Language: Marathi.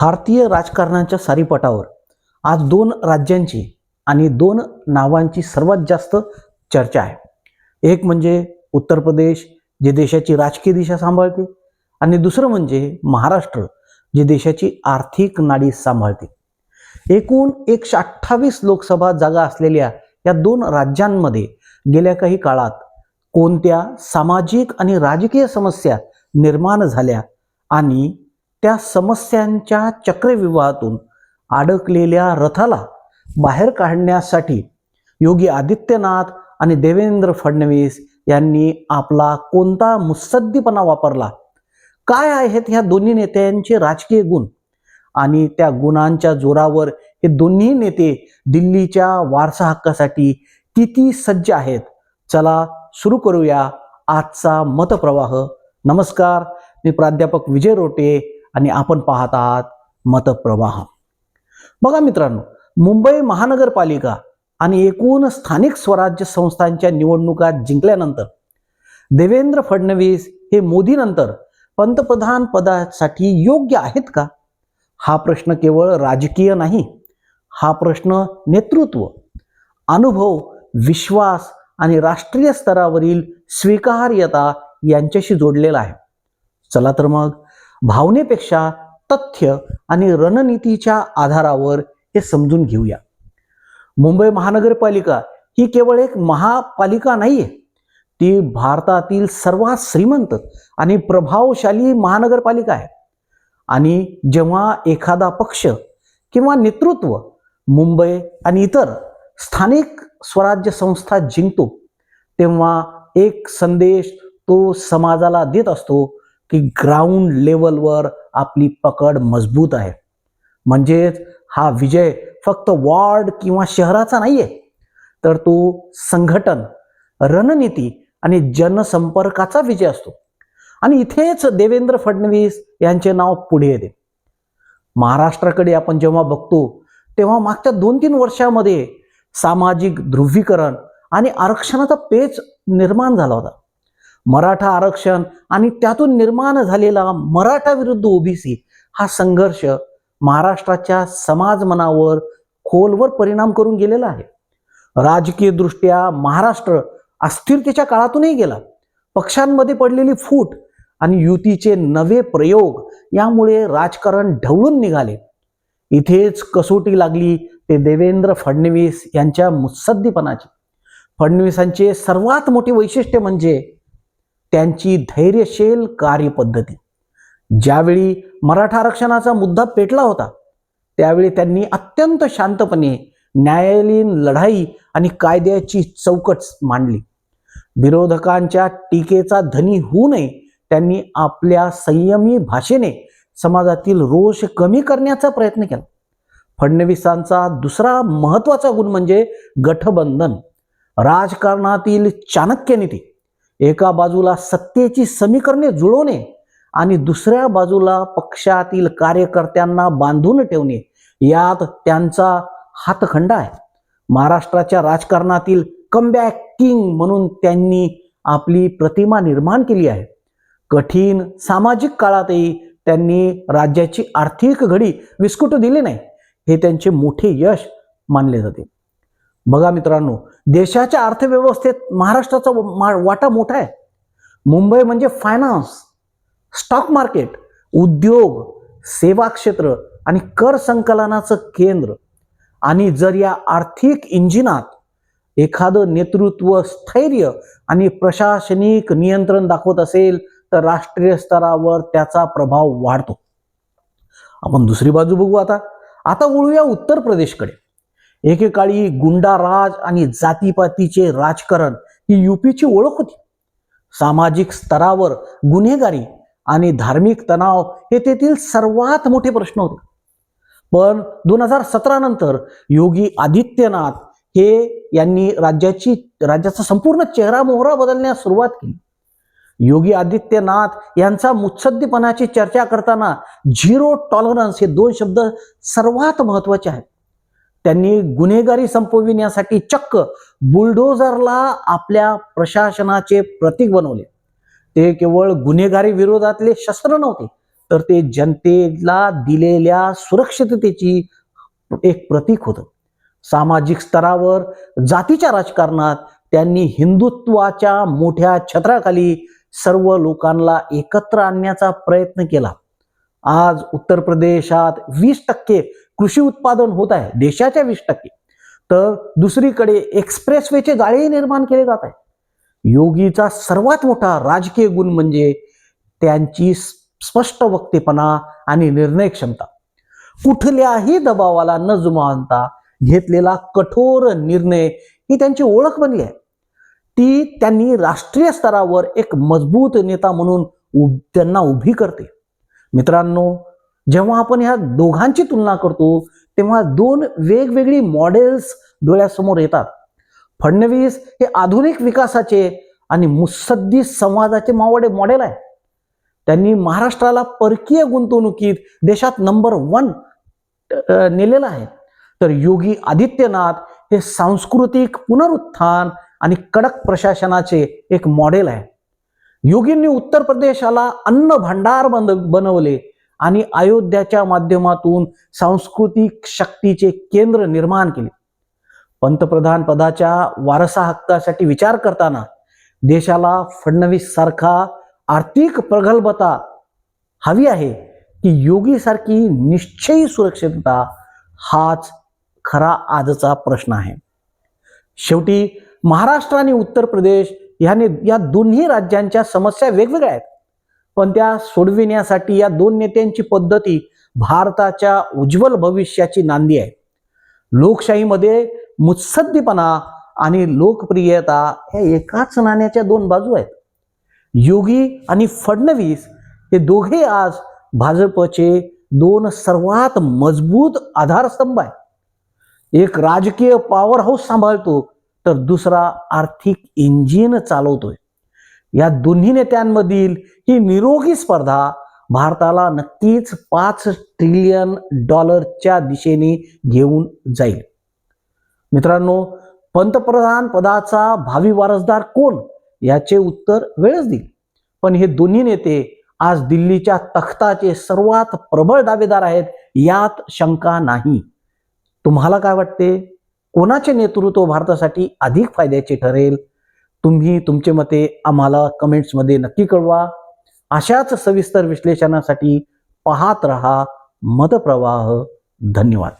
भारतीय राजकारणाच्या सारीपटावर आज दोन राज्यांची आणि दोन नावांची सर्वात जास्त चर्चा आहे। एक म्हणजे उत्तर प्रदेश, जे देशाची राजकीय दिशा सांभाळते, आणि दुसरं म्हणजे महाराष्ट्र, जे देशाची आर्थिक नाडी सांभाळते। एकूण 128 लोकसभा जागा असलेल्या या दोन राज्यांमध्ये गेल्या काही काळात कोणत्या सामाजिक आणि राजकीय समस्या निर्माण झाल्या आणि त्या समस्यांच्या चक्रव्यूहातून अडकलेल्या रथाला बाहेर काढण्यासाठी योगी आदित्यनाथ आणि देवेंद्र फडणवीस यांनी आपला कोणता मुत्सद्दीपणा वापरला, काय आहेत ह्या दोन्ही नेत्यांचे राजकीय गुण, आणि त्या गुणांच्या जोरावर हे दोन्ही नेते दिल्लीच्या वारसा हक्कासाठी किती सज्ज आहेत। चला सुरू करूया आजचा मतप्रवाह। नमस्कार, मी प्राध्यापक विजय रोटे आणि आपण पाहत आहात मतप्रवाह। बघा मित्रांनो, मुंबई महानगरपालिका आणि एकूण स्थानिक स्वराज्य संस्थांच्या निवडणुका जिंकल्यानंतर देवेंद्र फडणवीस हे मोदीनंतर पंतप्रधान पदासाठी योग्य आहेत का? हा प्रश्न केवळ राजकीय नाही, हा प्रश्न नेतृत्व, अनुभव, विश्वास आणि राष्ट्रीय स्तरावरील स्वीकार्यता यांच्याशी जोडलेला आहे। चला तर मग भावनेपेक्षा तथ्य आणि रणनीतीच्या आधारावर हे समजून घेऊया। मुंबई महानगरपालिका ही केवळ एक महापालिका नाहीये, ती भारतातील सर्वात श्रीमंत आणि प्रभावशाली महानगरपालिका आहे। आणि जेव्हा एखादा पक्ष किंवा नेतृत्व मुंबई आणि इतर स्थानिक स्वराज्य संस्था जिंकतो, तेव्हा एक संदेश तो समाजाला देत असतो की ग्राउंड लेवलवर आपली पकड मजबूत आहे। म्हणजेच हा विजय फक्त वॉर्ड किंवा शहराचा नाहीये, तर तो संघटन, रणनीती आणि जनसंपर्काचा विजय असतो। आणि इथेच देवेंद्र फडणवीस यांचे नाव पुढे येते। महाराष्ट्राकडे आपण जेव्हा बघतो, तेव्हा मागच्या 2-3 वर्षामध्ये सामाजिक ध्रुवीकरण आणि आरक्षणाचा पेच निर्माण झाला होता। मराठा आरक्षण आणि त्यातून निर्माण झालेला मराठा विरुद्ध ओबीसी हा संघर्ष महाराष्ट्राच्या समाज मनावर खोलवर परिणाम करून गेलेला आहे। राजकीय दृष्ट्या महाराष्ट्र अस्थिरतेच्या काळातूनही गेला। पक्षांमध्ये पडलेली फूट आणि युतीचे नवे प्रयोग यामुळे राजकारण ढवळून निघाले। इथेच कसोटी लागली ते देवेंद्र फडणवीस यांच्या मुत्सद्दीपणाची। फडणवीसांचे सर्वात मोठे वैशिष्ट्य म्हणजे त्यांची धैर्यशील कार्यपद्धती। ज्यावेळी मराठा आरक्षणाचा मुद्दा पेटला होता, त्यावेळी त्यांनी अत्यंत शांतपणे न्यायालयीन लढाई आणि कायद्याची चौकट मांडली। विरोधकांच्या टीकेचा धनी होऊ नये, त्यांनी आपल्या संयमी भाषेने समाजातील रोष कमी करण्याचा प्रयत्न केला। फडणवीसांचा दुसरा महत्त्वाचा गुण म्हणजे गठबंधन, राजकारणातील चाणक्य नीती। एका बाजूला सत्तेची समीकरणे जुळवणे आणि दुसऱ्या बाजूला पक्षातील कार्यकर्त्यांना बांधून ठेवणे, यात त्यांचा हातखंडा आहे। महाराष्ट्राच्या राजकारणातील कमबॅक किंग म्हणून त्यांनी आपली प्रतिमा निर्माण केली आहे। कठीण सामाजिक काळातही त्यांनी राज्याची आर्थिक घडी विस्कटू दिली नाही, हे त्यांचे मोठे यश मानले जाते। बघा मित्रांनो, देशाच्या अर्थव्यवस्थेत महाराष्ट्राचा वाटा मोठा आहे। मुंबई म्हणजे फायनान्स, स्टॉक मार्केट, उद्योग, सेवा क्षेत्र आणि कर संकलनाचं केंद्र। आणि जर या आर्थिक इंजिनात एखादं नेतृत्व स्थैर्य आणि प्रशासनिक नियंत्रण दाखवत असेल, तर राष्ट्रीय स्तरावर त्याचा प्रभाव वाढतो। आपण दुसरी बाजू बघू। आता वळूया उत्तर प्रदेशकडे। एकेकाळी गुंडाराज आणि जातीपातीचे राजकारण ही यूपीची ओळख होती। सामाजिक स्तरावर गुन्हेगारी आणि धार्मिक तणाव हे तेथील सर्वात मोठे प्रश्न होते। पण 2017 नंतर योगी आदित्यनाथ यांनी राज्याचा संपूर्ण चेहरा मोहरा बदलण्यास सुरुवात केली। योगी आदित्यनाथ यांचा मुत्सद्दीपणाची चर्चा करताना झिरो टॉलरन्स हे 2 शब्द सर्वात महत्त्वाचे आहेत। त्यांनी गुन्हेगारी संपविण्यासाठी चक्क बुलडोझरला आपल्या प्रशासनाचे प्रतीक बनवले। ते केवळ गुन्हेगारी विरोधातले शस्त्र नव्हते, तर ते जनतेला दिलेल्या सुरक्षिततेची एक प्रतीक होतं. सामाजिक स्तरावर जातीच्या राजकारणात त्यांनी हिंदुत्वाच्या मोठ्या छत्राखाली सर्व लोकांना एकत्र आणण्याचा प्रयत्न केला. आज उत्तर प्रदेशात 20% कृषी उत्पादन होत आहे, देशाच्या 20%. तर दुसरीकडे एक्सप्रेसवेचे जाळे निर्माण केले जात आहे. योगीचा सर्वात मोठा राजकीय गुण म्हणजे त्यांची स्पष्ट वक्तेपणा आणि निर्णय क्षमता. कुठल्याही दबावाला न जुमानता घेतलेला कठोर निर्णय ही त्यांची ओळख बनली आहे. ती त्यांनी राष्ट्रीय स्तरावर एक मजबूत नेता म्हणून त्यांना उभी करते. मित्रांनो, जेव्हा आपण ह्या दोघांची तुलना करतो तेव्हा दोन वेगवेगळी मॉडेल्स डोळ्यासमोर येतात. फडणवीस हे आधुनिक विकासाचे आणि मुत्सद्दी संवादाचे मॉडेल आहे. त्यांनी महाराष्ट्राला परकीय गुंतवणुकीत देशात नंबर 1 नेलेला आहे. तर योगी आदित्यनाथ हे सांस्कृतिक पुनरुत्थान आणि कडक प्रशासनाचे एक मॉडेल आहे. योगींनी उत्तर प्रदेशाला अन्न भांडार बनवले आणि अयोध्याच्या माध्यमातून सांस्कृतिक शक्तीचे केंद्र निर्माण केले. पंतप्रधान पदाच्या वारसा हक्कासाठी विचार करताना देशाला फडणवीस सारखा आर्थिक प्रगल्भता हवी आहे की योगी सारखी निश्चयी सुरक्षितता, हाच खरा आजचा प्रश्न आहे. शेवटी महाराष्ट्र आणि उत्तर प्रदेश या दोन्ही राज्यांच्या समस्या वेगवेगळ्या आहेत, पण त्या सोडविण्यासाठी या दोन नेत्यांची पद्धती भारताच्या उज्ज्वल भविष्याची नांदी आहे. लोकशाहीमध्ये मुत्सद्दीपणा आणि लोकप्रियता या एकाच नाण्याच्या दोन बाजू आहेत. योगी आणि फडणवीस हे दोघे आज भाजपचे दोन सर्वात मजबूत आधारस्तंभ आहेत. एक राजकीय पॉवर हाऊस सांभाळतो तर दुसरा आर्थिक इंजिन चालवतोय. या दोन्ही नेत्यांमधील ही निरोगी स्पर्धा भारताला नक्कीच $5 ट्रिलियन दिशेने घेऊन जाईल. मित्रांनो, पंतप्रधान पदाचा भावी वारसदार कोण याचे उत्तर वेळच देईल. पण हे दोन्ही नेते आज दिल्लीच्या तख्ताचे सर्वात प्रबळ दावेदार आहेत, यात शंका नाही. तुम्हाला काय वाटते? कोणाचे नेतृत्व भारतासाठी अधिक फायद्याचे ठरेल? तुम्ही तुमचे मते आम्हाला कमेंट्समध्ये नक्की कळवा. अशाच सविस्तर विश्लेषणासाठी पाहत रहा मतप्रवाह. धन्यवाद.